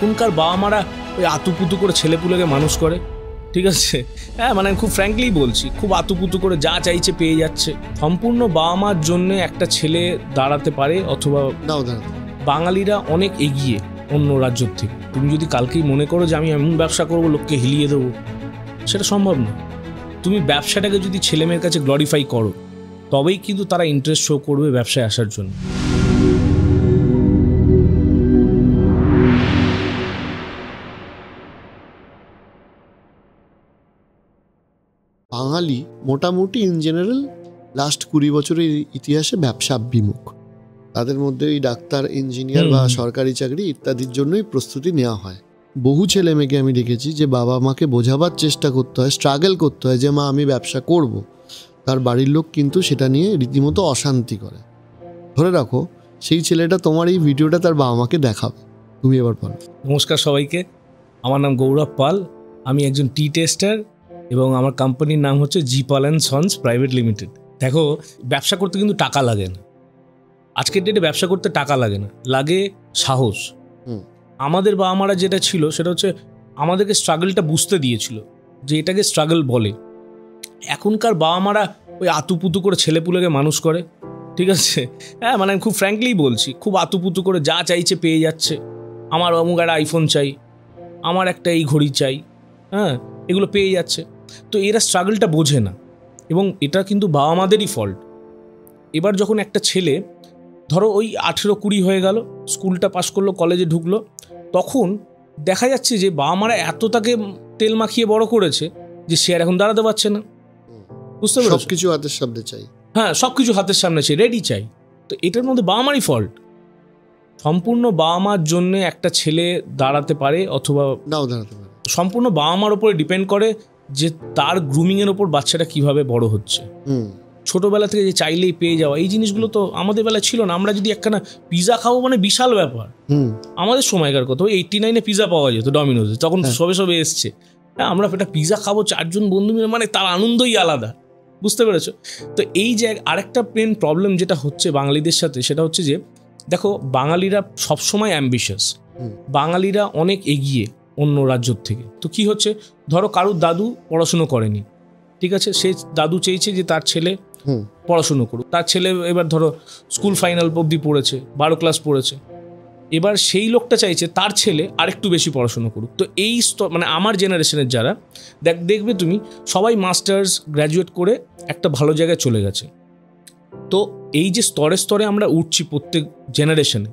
এখনকার বাবা মারা ওই আতুপুতু করে ছেলেপুলেকে মানুষ করে, ঠিক আছে? হ্যাঁ, মানে খুব ফ্র্যাঙ্কলি বলছি, খুব আতুপুতু করে যা চাইছে পেয়ে যাচ্ছে। সম্পূর্ণ বাবা মার জন্য একটা ছেলে দাঁড়াতে পারে অথবা নাও দাঁড়াতে। বাঙালিরা অনেক এগিয়ে অন্য রাজ্যের থেকে। তুমি যদি কালকেই মনে করো যে আমি এমন ব্যবসা করবো লোককে হিলিয়ে দেবো, সেটা সম্ভব না। তুমি ব্যবসাটাকে যদি ছেলেমেয়ের কাছে গ্লোরিফাই করো, তবেই কিন্তু তারা ইন্টারেস্ট শো করবে ব্যবসায় আসার জন্য। বাঙালি মোটামুটি ইন জেনারেল লাস্ট 20 বছরের ইতিহাসে ব্যবসা বিমুখ। তাদের মধ্যে ওই ডাক্তার, ইঞ্জিনিয়ার বা সরকারি চাকরি ইত্যাদির জন্যই প্রস্তুতি নেওয়া হয়। বহু ছেলে মেয়েকে আমি দেখেছি যে বাবা মাকে বোঝাবার চেষ্টা করতে হয়, স্ট্রাগল করতে হয় যে মা আমি ব্যবসা করব। তার বাড়ির লোক কিন্তু সেটা নিয়ে রীতিমতো অশান্তি করে। ধরে রাখো সেই ছেলেটা তোমার এই ভিডিওটা তার বাবা মাকে দেখাবে। তুমি এবার বলো। নমস্কার সবাইকে, আমার নাম গৌরব পাল, আমি একজন টি টেস্টার এবং আমার কোম্পানির নাম হচ্ছে জি পাল অ্যান্ড সন্স প্রাইভেট লিমিটেড। দেখো, ব্যবসা করতে কিন্তু টাকা লাগে না। আজকের ডেটে ব্যবসা করতে টাকা লাগে না, লাগে সাহস। আমাদের বাবা মারা যেটা ছিল সেটা হচ্ছে আমাদেরকে স্ট্রাগলটা বুঝতে দিয়েছিল যে এটাকে স্ট্রাগল বলে। এখনকার বাবা মারা ওই আতুপুতু করে ছেলেপুলেকে মানুষ করে, ঠিক আছে? হ্যাঁ, মানে খুব ফ্র্যাঙ্কলি বলছি, খুব আতুপুতু করে যা চাইছে পেয়ে যাচ্ছে। আমার অমুক একটা আইফোন চাই, আমার একটা এই ঘড়ি চাই, হ্যাঁ, এগুলো পেয়ে যাচ্ছে। তো এরা স্ট্রাগলটা বোঝে না এবং এটা কিন্তু বাবা মাদেরই ফল্ট। এবার যখন একটা ছেলে ধরো ওই 18-20 হয়ে গেল, স্কুলটা পাস করলো, কলেজে ঢুকলো, তখন দেখা যাচ্ছে যে বাবা মারা এত তাকে তেল মাখিয়ে বড় করেছে যে সে আর এখন দাঁড়াতে পারছে না। বুঝতে পারছো? সবকিছু হাতের সামনে চাই। হ্যাঁ, সবকিছু হাতের সামনে চাই, রেডি চাই। তো এটার মধ্যে বাবা মারই ফল্ট। সম্পূর্ণ বাবা মার জন্য একটা ছেলে দাঁড়াতে পারে অথবা নাও দাঁড়াতে পারে। সম্পূর্ণ বাবা মার উপরে ডিপেন্ড করে যে তার গ্রুমিংয়ের ওপর বাচ্চাটা কিভাবে বড় হচ্ছে। ছোটবেলা থেকে যে চাইলেই পেয়ে যাওয়া, এই জিনিসগুলো তো আমাদের বেলা ছিল না। আমরা যদি একখানা পিজা খাবো মানে বিশাল ব্যাপার। আমাদের সময়কার কথা, 89-এ পিজা পাওয়া যেত ডমিনোজে, তখন সবে সবে এসছে। হ্যাঁ, আমরা একটা পিজা খাবো 4 জন বন্ধু মিলে, মানে তার আনন্দই আলাদা। বুঝতে পেরেছো? তো এই যে আরেকটা মেন প্রবলেম যেটা হচ্ছে বাঙালিদের সাথে, সেটা হচ্ছে যে দেখো, বাঙালিরা সবসময় অ্যাম্বিশাস, বাঙালিরা অনেক এগিয়ে অন্য রাজ্যের থেকে। তো কি হচ্ছে, ধরো কারুর দাদু পড়াশুনো করেনি, ঠিক আছে, সে দাদু চেয়েছে যে তার ছেলে পড়াশুনো করুক। তার ছেলে এবার ধরো স্কুল ফাইনাল অবধি পড়েছে, 12 ক্লাস পড়েছে, এবার সেই লোকটা চাইছে তার ছেলে আরেকটু বেশি পড়াশুনো করুক। তো এই মানে আমার জেনারেশনের যারা দেখবে তুমি, সবাই মাস্টার্স গ্র্যাজুয়েট করে একটা ভালো জায়গায় চলে গেছে। তো এই যে স্তরে স্তরে আমরা উঠছি প্রত্যেক জেনারেশনে,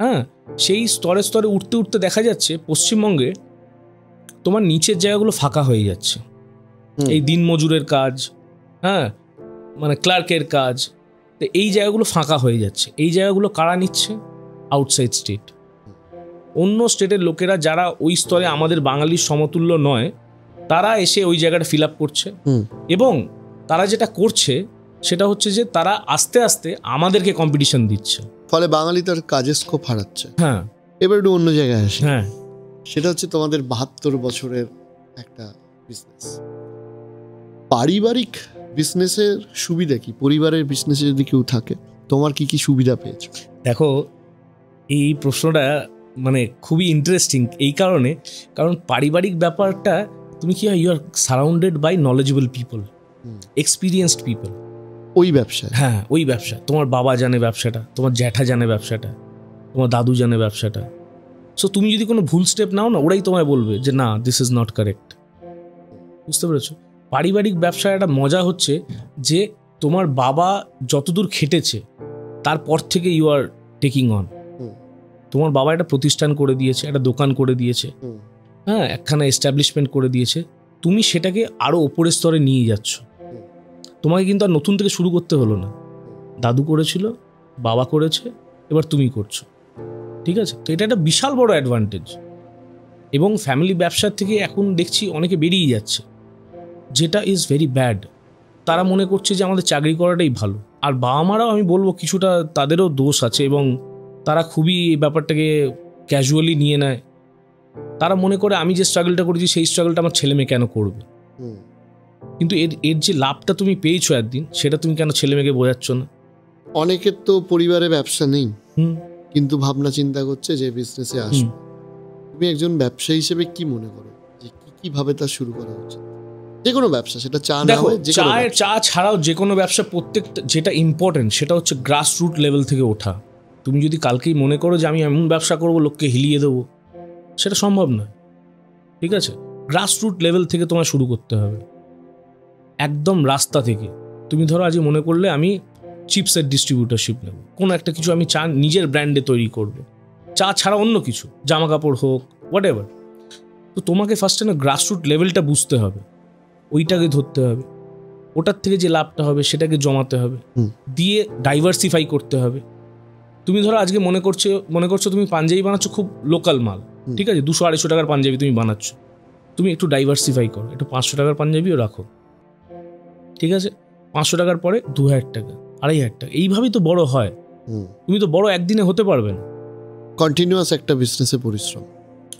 হ্যাঁ, সেই স্তরে স্তরে উঠতে উঠতে দেখা যাচ্ছে পশ্চিমবঙ্গে তোমার নিচের জায়গাগুলো ফাঁকা হয়ে যাচ্ছে। এই দিনমজুরের কাজ, হ্যাঁ, মানে ক্লার্কের কাজ, তো এই জায়গাগুলো ফাঁকা হয়ে যাচ্ছে। এই জায়গাগুলো কারা নিচ্ছে? আউটসাইড স্টেট, অন্য স্টেটের লোকেরা যারা ওই স্তরে আমাদের বাঙালির সমতুল্য নয়, তারা এসে ওই জায়গাটা ফিল আপ করছে। এবং তারা যেটা করছে সেটা হচ্ছে যে তারা আস্তে আস্তে আমাদেরকে কম্পিটিশন দিচ্ছে, ফলে বাঙালি তার কাজের স্কোপ হারাচ্ছে। হ্যাঁ, এবার একটু অন্য জায়গায় আসে। হ্যাঁ, সেটা হচ্ছে তোমাদের 72 বছরের একটা বিজনেস। পারিবারিক বিজনেসের সুবিধা কি? পরিবারের বিজনেসে যদি কেউ থাকে, তোমার কি কি সুবিধা পেয়েছো? দেখো, এই প্রশ্নটা মানে খুবই ইন্টারেস্টিং এই কারণে, কারণ পারিবারিক ব্যাপারটা তুমি কি হয়, you are surrounded by knowledgeable people, experienced people. ওই ব্যবসা, হ্যাঁ, ওই ব্যবসা, তোমার বাবা জানে ব্যবসাটা, তোমার জ্যাঠা জানে ব্যবসাটা, তোমার দাদু জানে ব্যবসাটা। সো তুমি যদি কোনো ভুল স্টেপ নাও না, ওরাই তোমায় বলবে যে না, দিস ইজ নট কারেক্ট। বুঝতে পেরেছো? পারিবারিক ব্যবসার একটা মজা হচ্ছে যে তোমার বাবা যতদূর খেটেছে তারপর থেকে ইউ আর টেকিং অন। তোমার বাবা একটা প্রতিষ্ঠান করে দিয়েছে, একটা দোকান করে দিয়েছে, হ্যাঁ, একখানা এস্টাবলিশমেন্ট করে দিয়েছে, তুমি সেটাকে আরো ওপরের স্তরে নিয়ে যাচ্ছ। তোমাকে কিন্তু আর নতুন থেকে শুরু করতে হলো না, দাদু করেছিল, বাবা করেছে, এবার তুমি করছো, ঠিক আছে? তো এটা একটা বিশাল বড় অ্যাডভান্টেজ। এবং ফ্যামিলি ব্যবসার থেকে এখন দেখছি অনেকে বেরিয়ে যাচ্ছে, যেটা ইজ ভেরি ব্যাড। তারা মনে করছে যে আমাদের চাকরি করাটাই ভালো। আর বাবা মারাও আমি বলবো কিছুটা তাদেরও দোষ আছে এবং তারা খুবই এই ব্যাপারটাকে ক্যাজুয়ালি নিয়ে নেয়। তারা মনে করে আমি যে স্ট্রাগলটা করেছি সেই স্ট্রাগলটা আমার ছেলে মেয়ে কেন করবে। কিন্তু এর যে লাভটা তুমি পেয়েছো একদিন, সেটা তুমি কেন ছেলে মেয়েকে বোঝাচ্ছ না? অনেকের তো পরিবারে ব্যবসা নেই, কিন্তু ভাবনা চিন্তা করছে যে বিজনেসে আসবে। তুমি একজন ব্যবসায়ী হিসেবে কি মনে করো যে কিভাবে তা শুরু করা উচিত? যে কোনো ব্যবসা, সেটা চা না হয়, যে কোনো ব্যবসা। চা ছাড়াও যে কোনো ব্যবসা প্রত্যেকটা যেটা ইম্পর্টেন্ট সেটা হচ্ছে গ্রাস রুট লেভেল থেকে ওঠা। তুমি যদি কালকেই মনে করো যে আমি এমন ব্যবসা করবো লোককে হিলিয়ে দেবো, সেটা সম্ভব নয়। ঠিক আছে, গ্রাস রুট লেভেল থেকে তোমায় শুরু করতে হবে, একদম রাস্তা থেকে। তুমি ধরো আজ মনে করলে আমি চিপসের ডিস্ট্রিবিউটারশিপ নেব, কোনো একটা কিছু আমি চা নিজের ব্র্যান্ডে তৈরি করব, চা ছাড়া অন্য কিছু, জামা কাপড় হোক, হোয়াট এভার। তো তোমাকে ফার্স্টে না গ্রাস রুট লেভেলটা বুঝতে হবে, ওইটাকে ধরতে হবে, ওটার থেকে যে লাভটা হবে সেটাকে জমাতে হবে, দিয়ে ডাইভার্সিফাই করতে হবে। তুমি ধরো আজকে মনে করছো তুমি পাঞ্জাবি বানাচ্ছ, খুব লোকাল মাল, ঠিক আছে, 200-250 টাকার পাঞ্জাবি তুমি বানাচ্ছ, তুমি একটু ডাইভার্সিফাই করো, একটু 500 টাকার পাঞ্জাবিও রাখো, ঠিক আছে, 500 টাকার পরে 2000 টাকা, 2500 টাকা, এইভাবেই তো বড় হয়। তুমি তো বড় একদিনে হতে পারবে না, কন্টিনিউয়াস একটা বিজনেসে পরিশ্রম।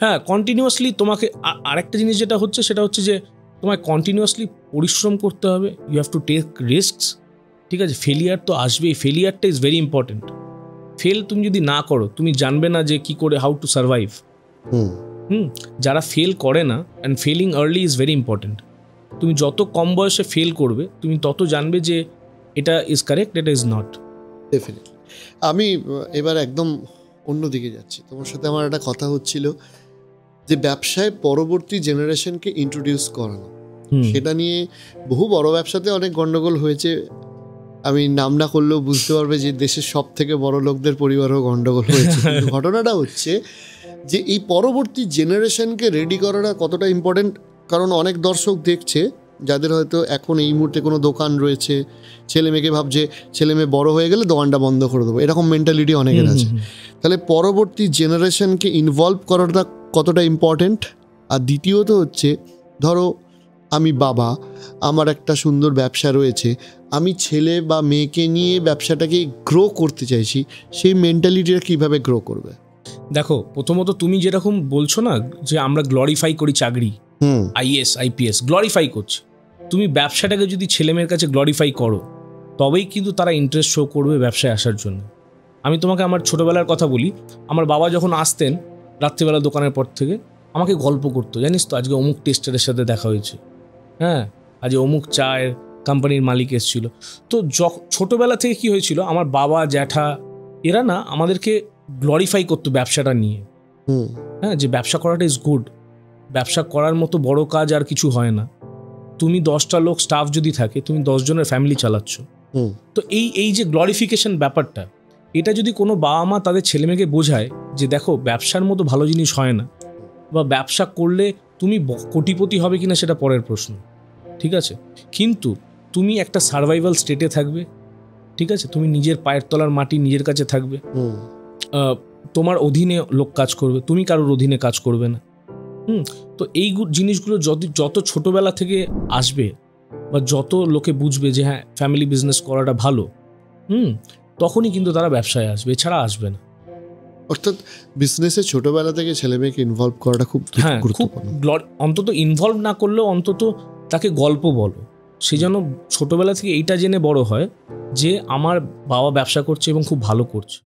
হ্যাঁ, কন্টিনিউয়াসলি তোমাকে। আরেকটা জিনিস যেটা হচ্ছে সেটা হচ্ছে যে তোমায় কন্টিনিউয়াসলি পরিশ্রম করতে হবে, you have to take risks, ঠিক আছে। ফেলিয়ার তো আসবেই, ফেলিয়ারটা ইজ ভেরি ইম্পর্টেন্ট। ফেল তুমি যদি না করো তুমি জানবে না যে কি করে হাউ টু সার্ভাইভ। যারা ফেল করে না, and felling early is very important. তুমি যত কম বয়সে ফেল করবে তুমি তত জানবে যে এটা ইজ কারেক্ট, এটা ইজ নট। ডেফিনেটলি। আমি এবার একদম অন্যদিকে যাচ্ছি। তোমার সাথে আমার একটা কথা হচ্ছিল যে ব্যবসায় পরবর্তী জেনারেশনকে ইন্ট্রোডিউস করানো, সেটা নিয়ে বহু বড় ব্যবসাতে অনেক গন্ডগোল হয়েছে। আমি নাম না করলেও বুঝতে পারবে যে দেশের সব থেকে বড় লোকদের পরিবারও গন্ডগোল হয়েছে। কিন্তু ঘটনাটা হচ্ছে যে এই পরবর্তী জেনারেশনকে রেডি করাটা কতটা ইম্পর্টেন্ট। কারণ অনেক দর্শক দেখছে যাদের হয়তো এখন এই মুহূর্তে কোনো দোকান রয়েছে, ছেলে মেয়েকে ভাবছে ছেলে মেয়ে বড় হয়ে গেলে দোকানটা বন্ধ করে দেবো, এরকম মেন্টালিটি অনেকের আছে। তাহলে পরবর্তী জেনারেশনকে ইনভলভ করাটা কতটা ইম্পর্টেন্ট। আর দ্বিতীয়ত হচ্ছে, ধরো আমি বাবা, আমার একটা সুন্দর ব্যবসা রয়েছে, আমি ছেলে বা মেয়েকে নিয়ে ব্যবসাটাকে গ্রো করতে চাইছি, সেই মেন্টালিটিটা কীভাবে গ্রো করবে? দেখো, প্রথমত তুমি যেরকম বলছো না যে আমরা গ্লোরিফাই করি চাকরি, আইএস আইপিএস গ্লোরিফাই করছে, তুমি ব্যবসাটাকে যদি ছেলেমেয়ের কাছে গ্লোরিফাই করো তবেই কিন্তু তারা ইন্টারেস্ট শো করবে ব্যবসায় আসার জন্য। আমি তোমাকে আমার ছোটোবেলার কথা বলি। আমার বাবা যখন আসতেন রাত্রিবেলা দোকানের পর থেকে, আমাকে গল্প করতো, জানিস তো আজকে অমুক টেস্টারের সাথে দেখা হয়েছে, হ্যাঁ আজ অমুক চায়ের কোম্পানির মালিক এসেছিল। তো ছোটোবেলা থেকে কি হয়েছিল, আমার বাবা জ্যাঠা এরা না আমাদেরকে গ্লোরিফাই করতো ব্যবসাটা নিয়ে, হ্যাঁ, যে ব্যবসা করাটা ইজ গুড, ব্যবসা করার মতো বড় কাজ আর কিছু হয় না। তুমি 10টা লোক স্টাফ যদি থাকে, তুমি 10 জনের ফ্যামিলি চালাচ্ছ। তো এই যে গ্লোরিফিকেশন ব্যাপারটা, এটা যদি কোনো বাবা মা তাদের ছেলেমেয়েকে বোঝায় যে দেখো ব্যবসার মতো ভালো জিনিস হয় না, বা ব্যবসা করলে তুমি কোটিপতি হবে কিনা সেটা পরের প্রশ্ন, ঠিক আছে, কিন্তু তুমি একটা সার্ভাইভাল স্টেটে থাকবে, ঠিক আছে, তুমি নিজের পায়ের তলার মাটি নিজের কাছে থাকবে, তোমার অধীনে লোক কাজ করবে, তুমি কারোর অধীনে কাজ করবে না। তো এই জিনিসগুলো যত ছোটোবেলা থেকে আসবে বা যত লোকে বুঝবে যে হ্যাঁ ফ্যামিলি বিজনেস করাটা ভালো, তখনই কিন্তু তারা ব্যবসায় আসবে, এছাড়া আসবে না। অর্থাৎ বিজনেসে ছোটোবেলা থেকে ছেলেমেয়েকে ইনভলভ করাটা খুব গুরুত্বপূর্ণ। অন্তত ইনভলভ না করলেও অন্তত তাকে গল্প বলো, সে যেন ছোটোবেলা থেকে এইটা জেনে বড় হয় যে আমার বাবা ব্যবসা করছে এবং খুব ভালো করছে।